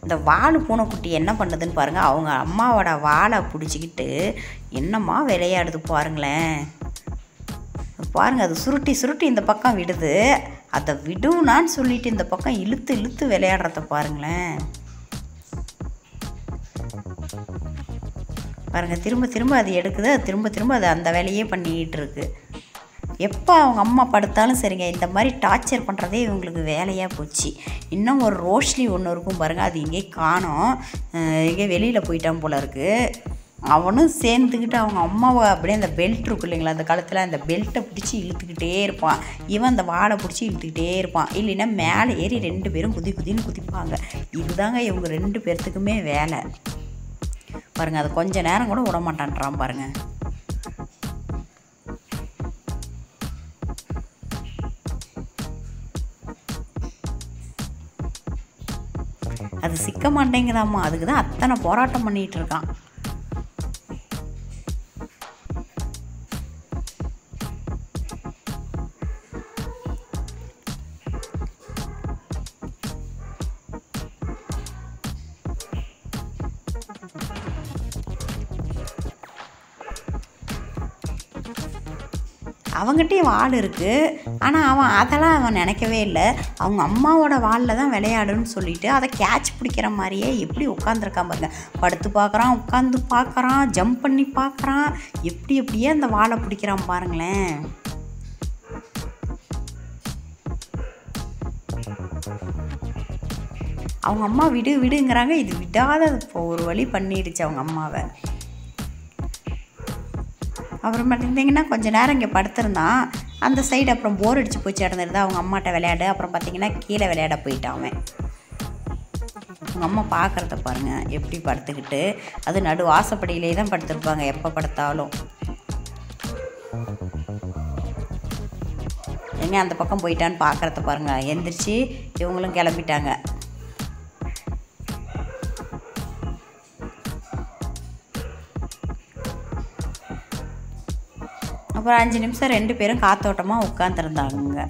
இந்த வால் பூனைக்குட்டி என்ன பண்ணுதுன்னு பாருங்கள். அவங்க அம்மாவோட வாலை பிடிச்சிக்கிட்டு என்னம்மா விளையாடுது பாருங்களேன். பாருங்கள், அது சுருட்டி சுருட்டி இந்த பக்கம் விடுது. அதை விடுனான்னு சொல்லிட்டு இந்த பக்கம் இழுத்து இழுத்து விளையாடுறத பாருங்களேன். பாருங்கள், திரும்ப திரும்ப அது எடுக்குது, அது திரும்ப திரும்ப அது அந்த வேலையே பண்ணிக்கிட்டு இருக்கு. எப்போ அவங்க அம்மா படுத்தாலும் சரிங்க, இந்த மாதிரி டார்ச்சர் பண்ணுறதே இவங்களுக்கு வேலையாக போச்சு. இன்னும் ஒரு ரோஷ்லி ஒன்று இருக்கும் பாருங்கள், அது இங்கே காணோம், இங்கே வெளியில் போயிட்டான் போல இருக்குது. அவனும் சேர்ந்துக்கிட்டு அவங்க அம்மாவை அப்படியே அந்த பெல்ட் இருக்கும் இல்லைங்களா, அந்த காலத்தில் அந்த பெல்ட்டை பிடிச்சி இழுத்துக்கிட்டே இருப்பான். இவன் அந்த வாழை பிடிச்சி இழுத்துக்கிட்டே இருப்பான். இல்லைன்னா மேலே ஏறி 2 பேரும் குதி குதின்னு குதிப்பாங்க. இதுதாங்க இவங்க 2 பேர்த்துக்குமே வேலை பாருங்கள். அது கொஞ்சம் நேரம் கூட விட மாட்டான்றான் பாருங்கள். அது சிக்க மாட்டேங்குதாம்மா, அதுக்கு தான் அத்தனை போராட்டம் பண்ணிகிட்டு இருக்கான். அவங்ககிட்டயும் வால் இருக்குது, ஆனால் அவன் நினைக்கவே இல்லை. அவங்க அம்மாவோட வாலில் தான் விளையாடுன்னு சொல்லிட்டு அதை கேட்ச் பிடிக்கிற மாதிரியே எப்படி உட்காந்துருக்கான் பாருங்க. படுத்து பார்க்குறான், உட்காந்து பார்க்குறான், ஜம்ப் பண்ணி பார்க்குறான், எப்படியே அந்த வாலை பிடிக்கிறான் பாருங்களேன். அவங்க அம்மா விடுங்கிறாங்க, இது விடாத ஒரு வழி பண்ணிடுச்சு அவங்க அம்மாவை. அப்புறம் பார்த்திங்கன்னா கொஞ்சம் நேரம் இங்கே படுத்திருந்தான். அந்த சைடு அப்புறம் போர் அடித்து போச்சு இடந்துருந்தா அவங்க அம்மாட்ட விளையாடு. அப்புறம் பார்த்திங்கன்னா கீழே விளையாட போயிட்டான் அவன். அவங்க அம்மா பார்க்குறத பாருங்கள், எப்படி படுத்துக்கிட்டு. அது நடு வாசப்படியிலே தான் படுத்துருப்பாங்க எப்போ படுத்தாலும். எங்கே அந்த பக்கம் போயிட்டான்னு பார்க்குறத பாருங்கள். எந்திரிச்சு இவங்களும் கிளம்பிட்டாங்க. அப்புறம் 5 நிமிஷம் 2 பேரும் காத்தோட்டமாக உட்காந்துருந்தாங்க.